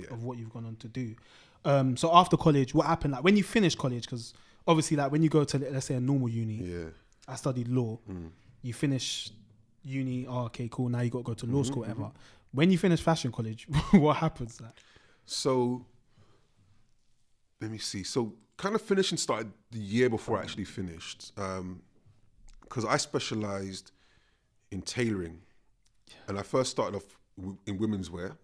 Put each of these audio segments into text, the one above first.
of what you've gone on to do. So after college, what happened? Like when you finished college, because obviously, like when you go to, let's say, a normal uni, I studied law. You finish uni, okay, cool. Now you got to go to law school, whatever. When you finish fashion college, what happens? Like? So, let me see. So, kind of finishing started the year before I actually finished, because I specialized in tailoring, and I first started off in women's wear.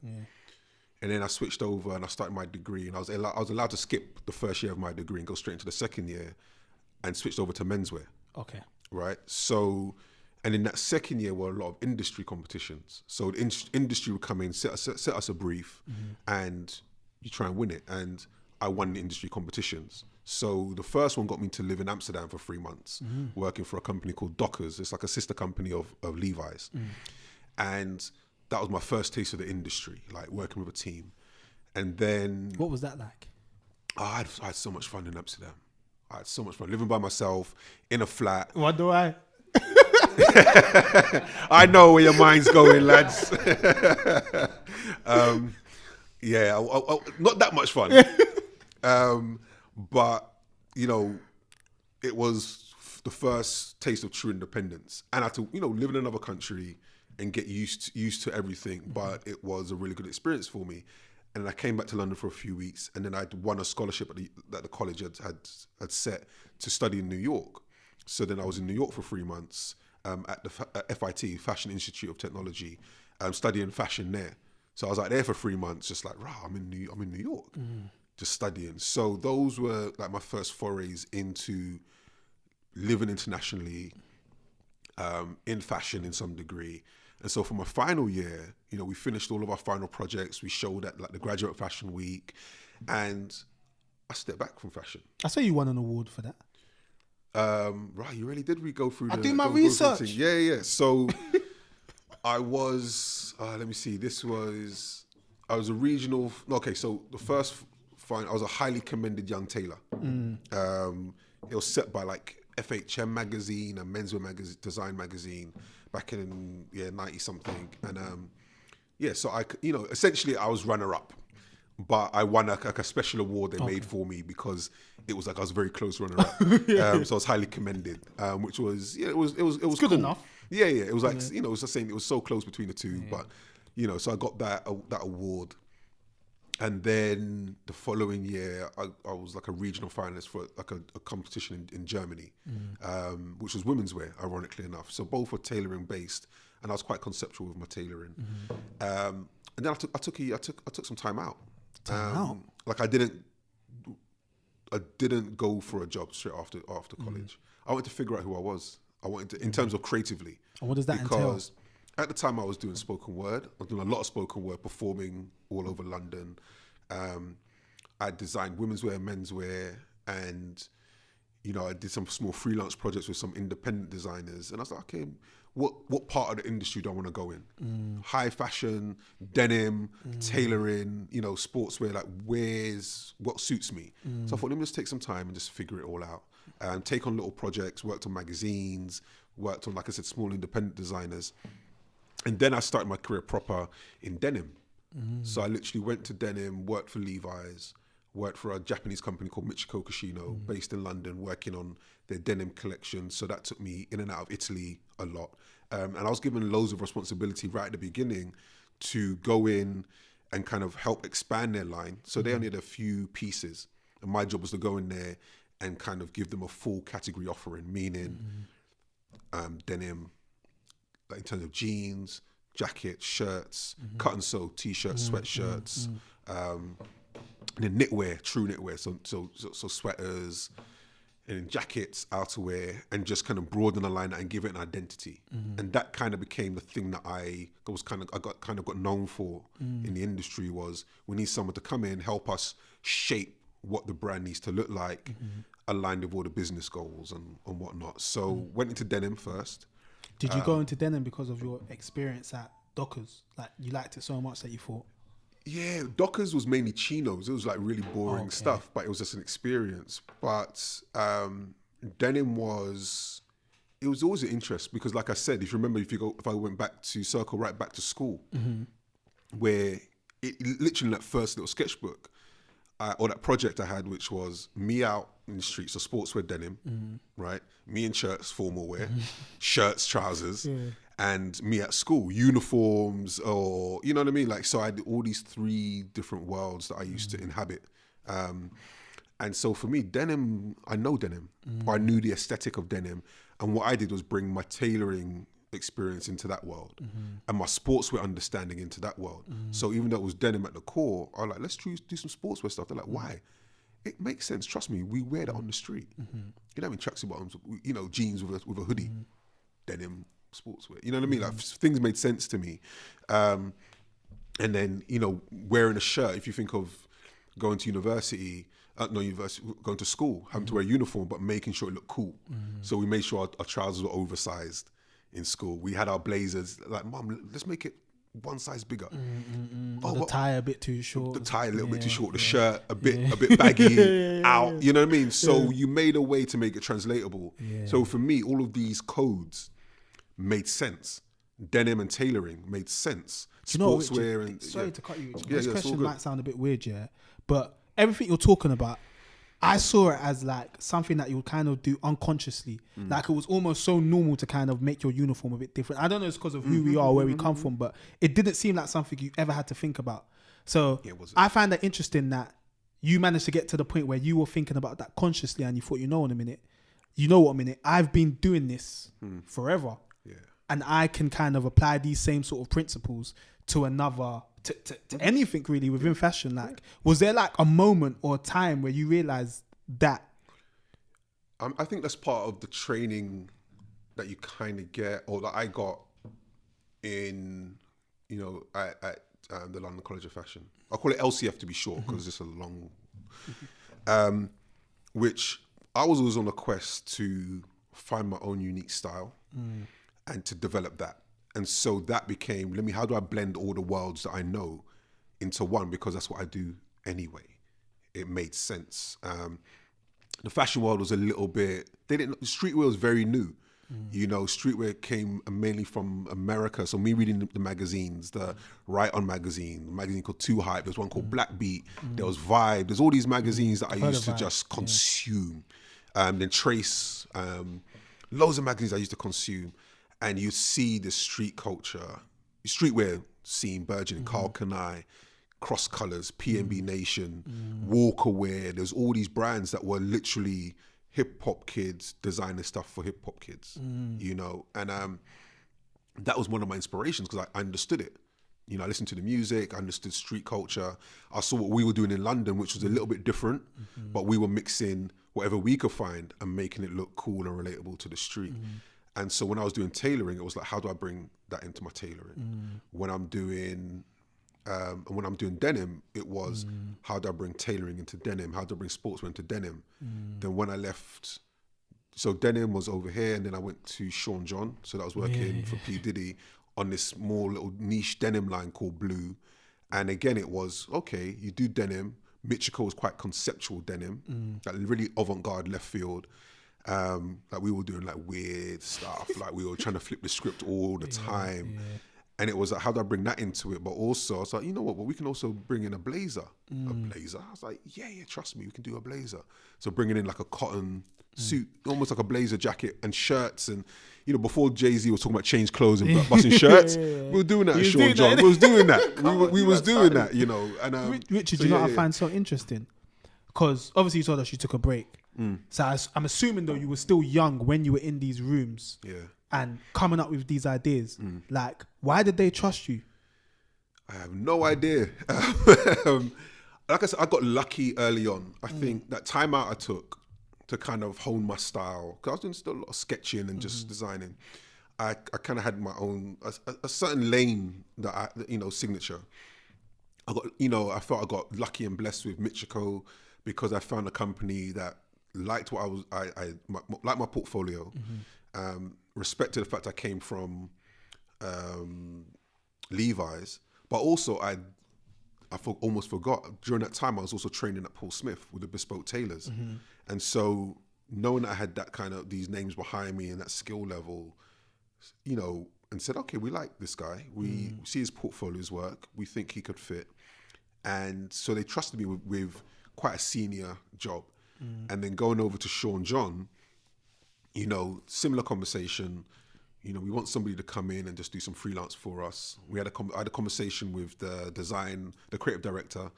And then I switched over and I started my degree, and I was allowed to skip the first year of my degree and go straight into the second year and switched over to menswear. Okay. Right. So, and in that second year were a lot of industry competitions. So the industry would come in, set us a brief, and you try and win it. And I won the industry competitions. So the first one got me to live in Amsterdam for 3 months, working for a company called Dockers. It's like a sister company of Levi's. And that was my first taste of the industry, like working with a team. And then... What was that like? I had so much fun in Amsterdam. I had so much fun living by myself in a flat. What do I? I know where your mind's going, lads. Not that much fun. But, you know, it was the first taste of true independence. And I had to, you know, live in another country and get used to everything, but it was a really good experience for me. And I came back to London for a few weeks, and then I'd won a scholarship that the college had set to study in New York. So then I was in New York for 3 months at the FIT, Fashion Institute of Technology, studying fashion there. So I was like there for 3 months, just like, I'm in New York, just studying. So those were like my first forays into living internationally, in fashion in some degree. And so for my final year, you know, we finished all of our final projects. We showed at like the Graduate Fashion Week, and I stepped back from fashion. I saw you won an award for that. Right, you really did go through I do my research. Yeah. So I was, let me see, I was a regional, okay, so the first I was a highly commended young tailor. It was set by like FHM magazine and menswear magazine, design magazine back in 90 something. And so I, you know, essentially I was runner up, but I won a special award they made for me because it was like I was very close runner up. So I was highly commended, which was, it was good cool. enough. Yeah. It was like, you know, it was just saying it was so close between the two, but you know, so I got that award. And then the following year, I was like a regional finalist for like a competition in Germany, which was women's wear, ironically enough. So both were tailoring based, and I was quite conceptual with my tailoring. And then I took some time out. Like I didn't go for a job straight after college. I wanted to figure out who I was. I wanted to, in terms of creatively. And what does that entail? Because at the time I was doing spoken word. I was doing a lot of spoken word, performing all over London. I designed women's wear, menswear, and you know, I did some small freelance projects with some independent designers. And I was like, okay, what part of the industry do I want to go in? High fashion, denim, tailoring, you know, sportswear, like what suits me? So I thought, let me just take some time and just figure it all out. Take on little projects, worked on magazines, worked on, like I said, small independent designers. And then I started my career proper in denim. So I literally went to denim, worked for Levi's, worked for a Japanese company called Michiko Koshino, based in London, working on their denim collection. So that took me in and out of Italy a lot. And I was given loads of responsibility right at the beginning to go in and kind of help expand their line. So they only had a few pieces. And my job was to go in there and kind of give them a full category offering, meaning denim, like in terms of jeans, jackets, shirts, cut and sew, t-shirts, sweatshirts, and then knitwear, true knitwear, so sweaters, and jackets, outerwear, and just kind of broaden the line and give it an identity. And that kind of became the thing that I got known for in the industry. Was we need someone to come in, help us shape what the brand needs to look like, aligned with all the business goals and whatnot. So went into denim first. Did you go into denim because of your experience at Dockers? Like you liked it so much that you thought? Yeah, Dockers was mainly chinos. It was like really boring stuff, but it was just an experience. But denim was always an interest because, like I said, if you remember, if I went back to circle right back to school, where literally that first little sketchbook, or that project I had, which was me out in the streets, so sportswear denim, right? Me in shirts, formal wear, shirts, trousers, and me at school, uniforms, or, you know what I mean? Like, so I had all these 3 different worlds that I used to inhabit. And so for me, denim, I know denim, or I knew the aesthetic of denim. And what I did was bring my tailoring experience into that world and my sportswear understanding into that world. So even though it was denim at the core, I was like, let's do some sportswear stuff. They're like, why? It makes sense. Trust me, we wear that on the street. You know what I mean? Tracksuit bottoms, you know, jeans with a hoodie, denim, sportswear. You know what I mean? Like, things made sense to me. And then, you know, wearing a shirt, if you think of going to university, going to school, having to wear a uniform, but making sure it looked cool. So we made sure our trousers were oversized in school. We had our blazers, like, Mum, let's make it one size bigger. The tie a bit too short. The tie a little bit too short. The shirt a bit baggy out. You know what I mean? So you made a way to make it translatable. So for me, all of these codes made sense. Denim and tailoring made sense. Sportswear and sorry to cut you. This question might sound a bit weird, but everything you're talking about, I saw it as like something that you would kind of do unconsciously. Like, it was almost so normal to kind of make your uniform a bit different. I don't know if it's because of who we are, where we come from, but it didn't seem like something you ever had to think about. So I find that interesting that you managed to get to the point where you were thinking about that consciously and you thought, you know what a minute, I've been doing this forever. And I can kind of apply these same sort of principles to another, to anything really within fashion. Like, was there like a moment or a time where you realized that? I think that's part of the training that you kind of get, or that I got in, you know, at the London College of Fashion. I'll call it LCF to be short, because it's a long, which I was always on a quest to find my own unique style and to develop that. And so that became, how do I blend all the worlds that I know into one? Because that's what I do anyway. It made sense. The fashion world was a little bit, streetwear was very new. You know, streetwear came mainly from America. So me reading the magazines, the Right On magazine, a magazine called Too Hype, there's one called Black Beat, there was Vibe, there's all these magazines that I used to just consume. Then Trace, loads of magazines I used to consume. And you see the street culture, streetwear scene burgeoning, Carl Kanai, Cross Colors, PNB Nation, Walkerwear. There's all these brands that were literally hip hop kids designing stuff for hip hop kids, you know. And that was one of my inspirations, because I understood it. You know, I listened to the music, I understood street culture. I saw what we were doing in London, which was a little bit different, but we were mixing whatever we could find and making it look cool and relatable to the street. And so when I was doing tailoring, it was like, how do I bring that into my tailoring? When I'm doing denim, it was, how do I bring tailoring into denim? How do I bring sportswear into denim? Then when I left, so denim was over here, and then I went to Sean John. So that was working for P. Diddy on this small little niche denim line called Blue. And again, it was, okay, you do denim. Michiko was quite conceptual denim, like really avant-garde left field. Like we were doing like weird stuff, like we were trying to flip the script all the time. And it was like, how do I bring that into it? But also I was like, you know what, but we can also bring in a blazer. A blazer. I was like, yeah, trust me, we can do a blazer. So bringing in like a cotton suit, almost like a blazer jacket, and shirts. And, you know, before Jay-Z was talking about change clothes and busting shirts, we were doing that at Sean John. We was doing that. we was doing that, you know. And Richard, so you know what I find so interesting? Because obviously you told us you took a break. So I'm assuming though you were still young when you were in these rooms and coming up with these ideas. Like, why did they trust you? I have no idea. Like I said, I got lucky early on. I think that time out I took to kind of hone my style, because I was doing still a lot of sketching and just designing. I kind of had my own, a certain lane that signature. I felt I got lucky and blessed with Michiko, because I found a company that liked what I liked my portfolio, respected the fact I came from Levi's, but also I almost forgot, during that time I was also training at Paul Smith with the bespoke tailors. And so knowing that I had that kind of, these names behind me and that skill level, you know, and said, okay, we like this guy, we see his portfolio's work, we think he could fit. And so they trusted me with quite a senior job. And then going over to Sean John, you know, similar conversation. You know, we want somebody to come in and just do some freelance for us. I had a conversation with the creative director.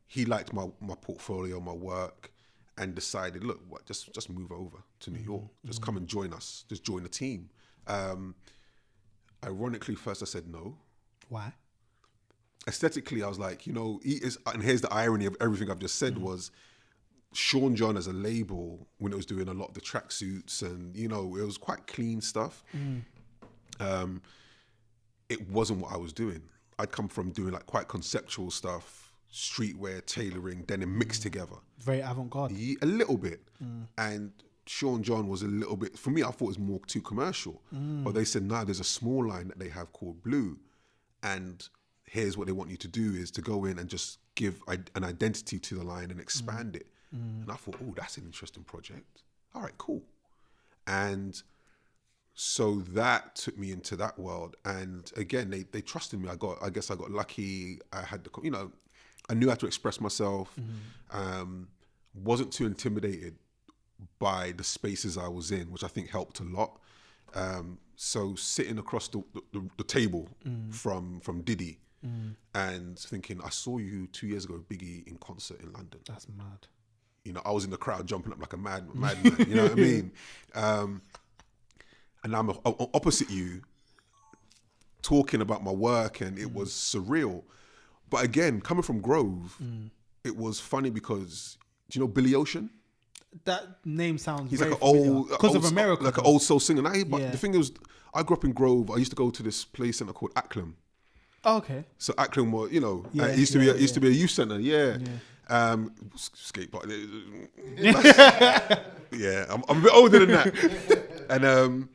He liked my portfolio, my work, and decided, look, just move over to New York. Just come and join us. Just join the team. Ironically, first I said no. Why? Aesthetically, I was like, you know, and here's the irony of everything I've just said was Sean John as a label, when it was doing a lot of the tracksuits and, you know, it was quite clean stuff. It wasn't what I was doing. I'd come from doing like quite conceptual stuff, streetwear, tailoring, denim mixed together. Very avant-garde. A little bit. And Sean John was a little bit, for me, I thought it was more too commercial. But they said, nah, there's a small line that they have called Blue. And here's what they want you to do is to go in and just give an identity to the line and expand it. And I thought, oh, that's an interesting project. All right, cool. And so that took me into that world. And again, they trusted me. I guess I got lucky. I had the, you know, I knew how to express myself. Wasn't too intimidated by the spaces I was in, which I think helped a lot. So sitting across the table from Diddy and thinking, I saw you 2 years ago, Biggie, in concert in London. That's mad. You know, I was in the crowd jumping up like a madman, you know what I mean? And I'm opposite you talking about my work, and it was surreal. But again, coming from Grove, it was funny because, do you know Billy Ocean? That name sounds He's very like because of America. Like an old soul singer. But the thing is, I grew up in Grove. I used to go to this play center called Acklam. Oh, okay. So Acklam was, you know, it used to be a youth center. Skateboard. I'm a bit older than that. And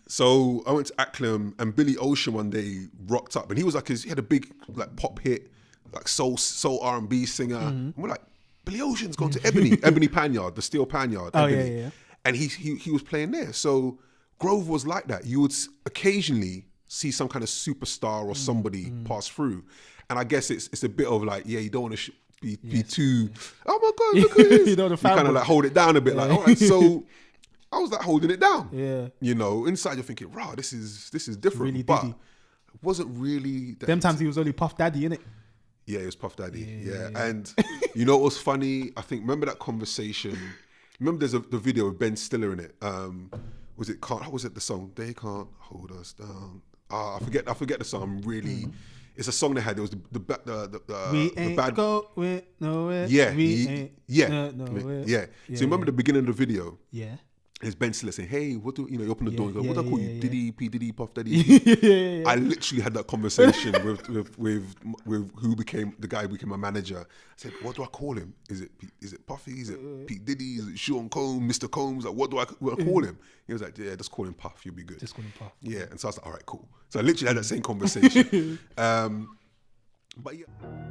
so I went to Acklam, and Billy Ocean one day rocked up, and he was like, he had a big like pop hit, like soul R&B singer. And we're like, Billy Ocean's gone to Ebony Panyard, the steel Panyard. Ebony. And he was playing there. So Grove was like that. You would occasionally see some kind of superstar or somebody pass through, and I guess it's a bit of like, you don't want to be too, oh my God, look at this. You kind of like hold it down a bit, like, all right. So I was like holding it down. You know, inside you're thinking, wow, this is different. Really, but it wasn't really. Them times he was only Puff Daddy, innit? Yeah, he was Puff Daddy. Yeah. And you know what was funny? I think, remember that conversation? Remember there's the video with Ben Stiller in it. How was it the song? They Can't Hold Us Down. I forget the song. Really, it's a song they had. There was we ain't bad going nowhere. Yeah, Nowhere. Yeah. So remember the beginning of the video? Yeah. It's Ben Stiller saying, hey, what do you open the door and go, what do I call you? Diddy, P. Diddy, Puff Daddy. I literally had that conversation with who became the guy who became my manager. I said, what do I call him? Is it Puffy? Is it P. Diddy? Is it Sean Combs, Mr. Combs? Like, what do I call him? He was like, yeah, just call him Puff, you'll be good. Just call him Puff. Yeah. And so I was like, all right, cool. So I literally had that same conversation. But yeah.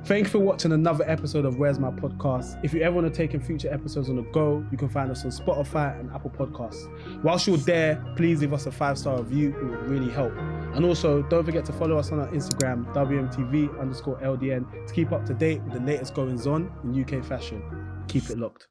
Thank you for watching another episode of Where's My Podcast. If you ever want to take in future episodes on the go, you can find us on Spotify and Apple Podcasts. Whilst you're there, please leave us a 5-star review. It would really help. And also, don't forget to follow us on our Instagram, WMTV_LDN, to keep up to date with the latest goings on in UK fashion. Keep it locked.